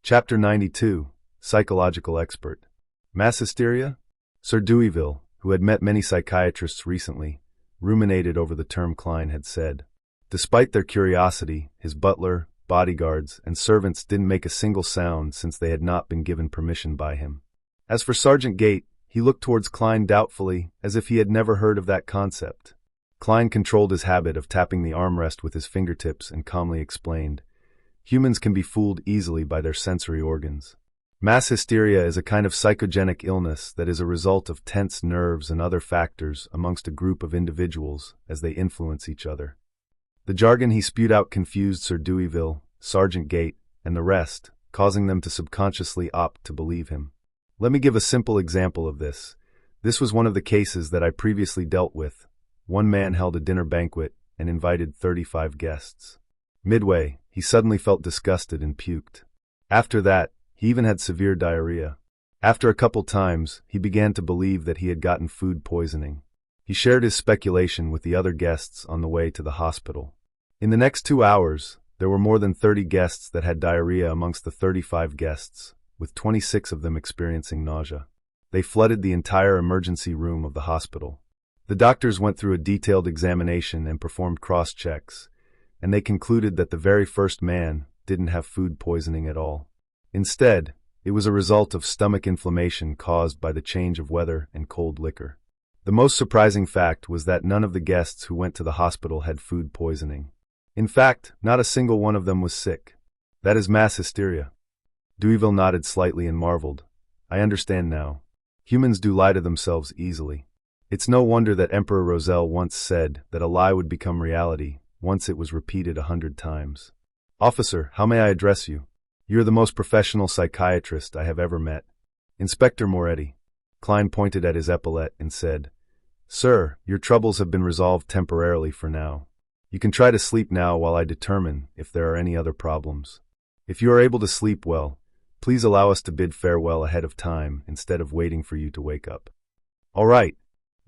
Chapter 92, Psychological Expert. Mass hysteria? Sir Deweyville, who had met many psychiatrists recently, ruminated over the term Klein had said. Despite their curiosity, his butler, bodyguards, and servants didn't make a single sound since they had not been given permission by him. As for Sergeant Gate, he looked towards Klein doubtfully, as if he had never heard of that concept. Klein controlled his habit of tapping the armrest with his fingertips and calmly explained, "Humans can be fooled easily by their sensory organs. Mass hysteria is a kind of psychogenic illness that is a result of tense nerves and other factors amongst a group of individuals as they influence each other." The jargon he spewed out confused Sir Deweyville, Sergeant Gate, and the rest, causing them to subconsciously opt to believe him. Let me give a simple example of this. This was one of the cases that I previously dealt with. One man held a dinner banquet and invited 35 guests. Midway, he suddenly felt disgusted and puked. After that, he even had severe diarrhea. After a couple times, he began to believe that he had gotten food poisoning. He shared his speculation with the other guests on the way to the hospital. In the next 2 hours, there were more than 30 guests that had diarrhea amongst the 35 guests, with 26 of them experiencing nausea. They flooded the entire emergency room of the hospital. The doctors went through a detailed examination and performed cross-checks, and they concluded that the very first man didn't have food poisoning at all. Instead, it was a result of stomach inflammation caused by the change of weather and cold liquor. The most surprising fact was that none of the guests who went to the hospital had food poisoning. In fact, not a single one of them was sick. That is mass hysteria. Deweyville nodded slightly and marveled. I understand now. Humans do lie to themselves easily. It's no wonder that Emperor Roselle once said that a lie would become reality once it was repeated 100 times. Officer, how may I address you? You're the most professional psychiatrist I have ever met. Inspector Moretti. Klein pointed at his epaulette and said, Sir, your troubles have been resolved temporarily for now. You can try to sleep now while I determine if there are any other problems. If you are able to sleep well, please allow us to bid farewell ahead of time instead of waiting for you to wake up. All right.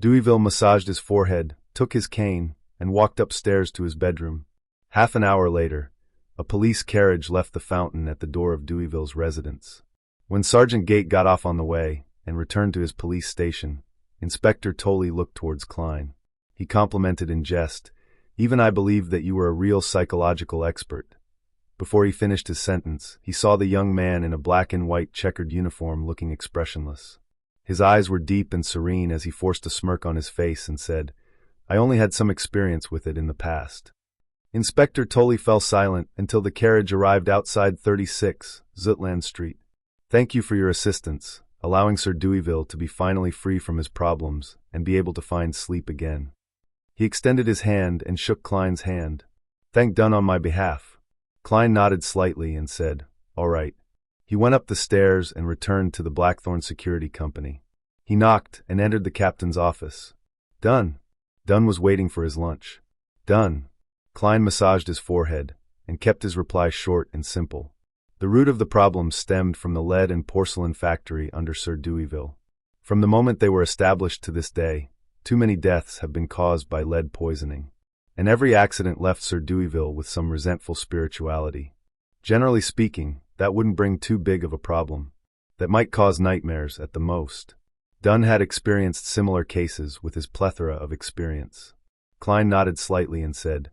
Deweyville massaged his forehead, took his cane, and walked upstairs to his bedroom. Half an hour later, a police carriage left the fountain at the door of Deweyville's residence. When Sergeant Gate got off on the way and returned to his police station, Inspector Tolley looked towards Klein. He complimented in jest, Even I believed that you were a real psychological expert. Before he finished his sentence, he saw the young man in a black and white checkered uniform looking expressionless. His eyes were deep and serene as he forced a smirk on his face and said, I only had some experience with it in the past. Inspector Tolley fell silent until the carriage arrived outside 36 Zutland Street. Thank you for your assistance, allowing Sir Deweyville to be finally free from his problems and be able to find sleep again. He extended his hand and shook Klein's hand. Thank Dunn on my behalf. Klein nodded slightly and said, All right. He went up the stairs and returned to the Blackthorn Security Company. He knocked and entered the captain's office. Dunn. Dunn was waiting for his lunch. Dunn. Klein massaged his forehead and kept his reply short and simple. The root of the problem stemmed from the lead and porcelain factory under Sir Deweyville. From the moment they were established to this day, too many deaths have been caused by lead poisoning. And every accident left Sir Deweyville with some resentful spirituality. Generally speaking, that wouldn't bring too big of a problem. That might cause nightmares at the most. Dunn had experienced similar cases with his plethora of experience. Klein nodded slightly and said,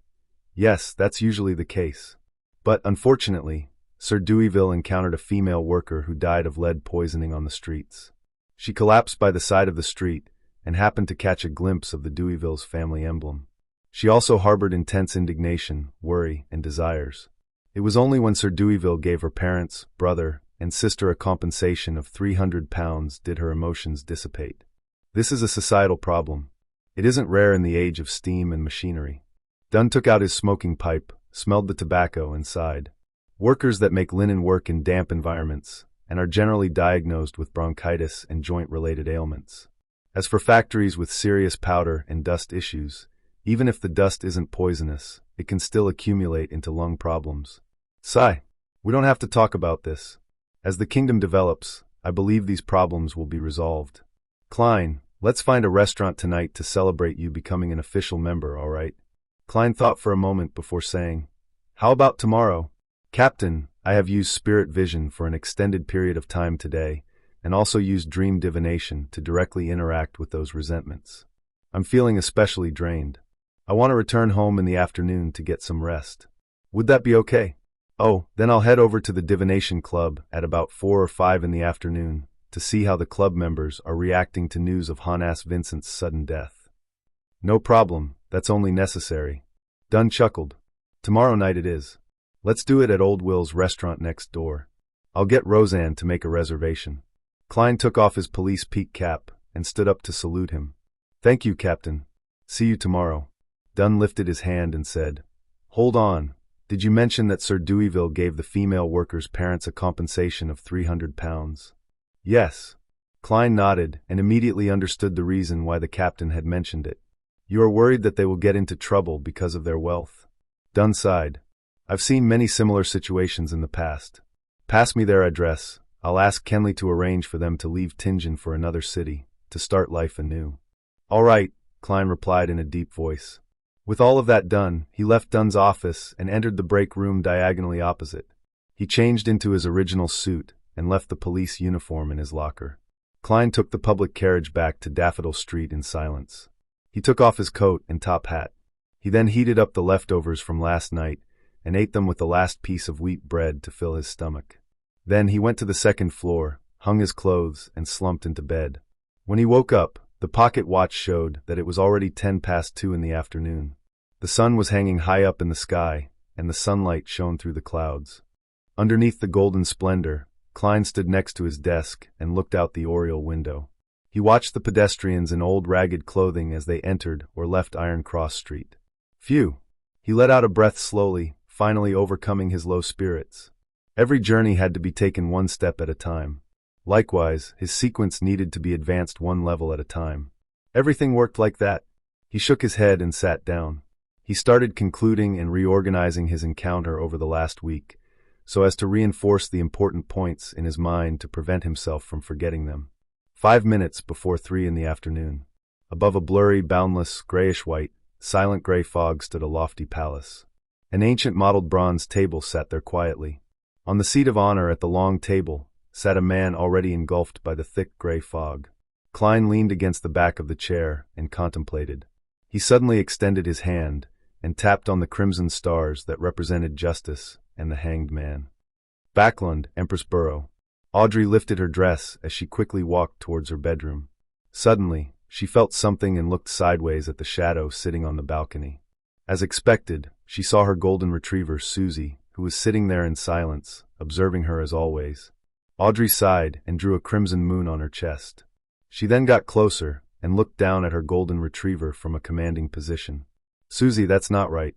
Yes, that's usually the case. But, unfortunately, Sir Deweyville encountered a female worker who died of lead poisoning on the streets. She collapsed by the side of the street and happened to catch a glimpse of the Deweyville's family emblem. She also harbored intense indignation, worry, and desires. It was only when Sir Deweyville gave her parents, brother, and sister a compensation of £300 did her emotions dissipate. This is a societal problem. It isn't rare in the age of steam and machinery. Dunn took out his smoking pipe, smelled the tobacco, and sighed. Workers that make linen work in damp environments and are generally diagnosed with bronchitis and joint-related ailments. As for factories with serious powder and dust issues, even if the dust isn't poisonous, it can still accumulate into lung problems. Sigh. We don't have to talk about this. As the kingdom develops, I believe these problems will be resolved. Klein, let's find a restaurant tonight to celebrate you becoming an official member, all right? Klein thought for a moment before saying, How about tomorrow? Captain, I have used spirit vision for an extended period of time today, and also used dream divination to directly interact with those resentments. I'm feeling especially drained. I want to return home in the afternoon to get some rest. Would that be okay? Oh, then I'll head over to the divination club at about 4 or 5 in the afternoon to see how the club members are reacting to news of Honas Vincent's sudden death. No problem, that's only necessary. Dunn chuckled. Tomorrow night it is. Let's do it at Old Will's restaurant next door. I'll get Roseanne to make a reservation. Klein took off his police peak cap and stood up to salute him. Thank you, Captain. See you tomorrow. Dunn lifted his hand and said, Hold on. Did you mention that Sir Deweyville gave the female workers' parents a compensation of £300? Yes. Klein nodded and immediately understood the reason why the captain had mentioned it. You are worried that they will get into trouble because of their wealth. Dunn sighed. I've seen many similar situations in the past. Pass me their address. I'll ask Kenley to arrange for them to leave Tingen for another city, to start life anew. All right, Klein replied in a deep voice. With all of that done, he left Dunn's office and entered the break room diagonally opposite. He changed into his original suit and left the police uniform in his locker. Klein took the public carriage back to Daffodil Street in silence. He took off his coat and top hat. He then heated up the leftovers from last night and ate them with the last piece of wheat bread to fill his stomach. Then he went to the second floor, hung his clothes, and slumped into bed. When he woke up, the pocket watch showed that it was already 2:10 in the afternoon. The sun was hanging high up in the sky, and the sunlight shone through the clouds. Underneath the golden splendor, Klein stood next to his desk and looked out the oriel window. He watched the pedestrians in old ragged clothing as they entered or left Iron Cross Street. Phew! He let out a breath slowly, finally overcoming his low spirits. Every journey had to be taken one step at a time. Likewise, his sequence needed to be advanced one level at a time. Everything worked like that. He shook his head and sat down. He started concluding and reorganizing his encounter over the last week, so as to reinforce the important points in his mind to prevent himself from forgetting them. 5 minutes before 3 in the afternoon. Above a blurry, boundless, grayish-white, silent gray fog stood a lofty palace. An ancient mottled bronze table sat there quietly. On the seat of honor at the long table sat a man already engulfed by the thick gray fog. Klein leaned against the back of the chair and contemplated. He suddenly extended his hand and tapped on the crimson stars that represented justice and the hanged man. Backlund, Empress Borough. Audrey lifted her dress as she quickly walked towards her bedroom. Suddenly, she felt something and looked sideways at the shadow sitting on the balcony. As expected, she saw her golden retriever, Susie, who was sitting there in silence, observing her as always. Audrey sighed and drew a crimson moon on her chest. She then got closer and looked down at her golden retriever from a commanding position. Susie, that's not right.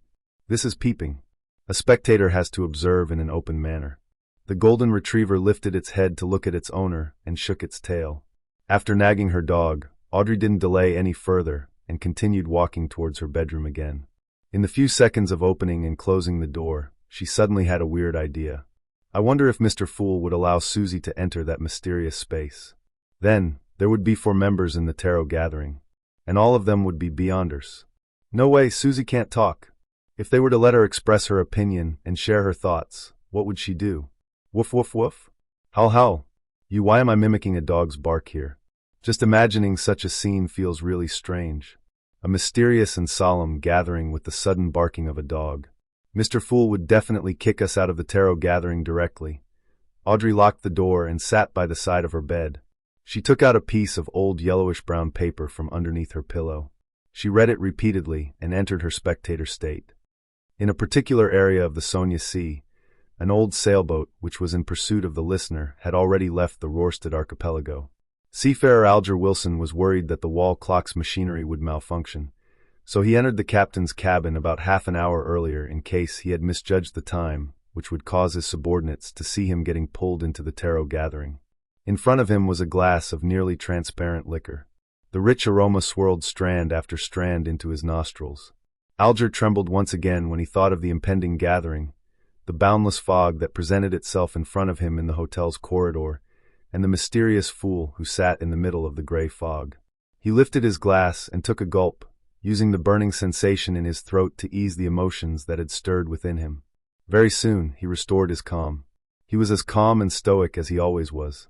This is peeping. A spectator has to observe in an open manner. The golden retriever lifted its head to look at its owner and shook its tail. After nagging her dog, Audrey didn't delay any further and continued walking towards her bedroom again. In the few seconds of opening and closing the door, she suddenly had a weird idea. I wonder if Mr. Fool would allow Susie to enter that mysterious space. Then, there would be 4 members in the tarot gathering, and all of them would be Beyonders. No way, Susie can't talk. If they were to let her express her opinion and share her thoughts, what would she do? Woof woof woof? Howl howl. Why am I mimicking a dog's bark here? Just imagining such a scene feels really strange. A mysterious and solemn gathering with the sudden barking of a dog. Mr. Fool would definitely kick us out of the tarot gathering directly. Audrey locked the door and sat by the side of her bed. She took out a piece of old yellowish-brown paper from underneath her pillow. She read it repeatedly and entered her spectator state. In a particular area of the Sonia Sea, an old sailboat which was in pursuit of the listener had already left the Rorstad archipelago. Seafarer Alger Wilson was worried that the wall clock's machinery would malfunction, so he entered the captain's cabin about half an hour earlier in case he had misjudged the time, which would cause his subordinates to see him getting pulled into the tarot gathering. In front of him was a glass of nearly transparent liquor. The rich aroma swirled strand after strand into his nostrils. Alger trembled once again when he thought of the impending gathering, the boundless fog that presented itself in front of him in the hotel's corridor, and the mysterious fool who sat in the middle of the gray fog. He lifted his glass and took a gulp, using the burning sensation in his throat to ease the emotions that had stirred within him. Very soon, he restored his calm. He was as calm and stoic as he always was.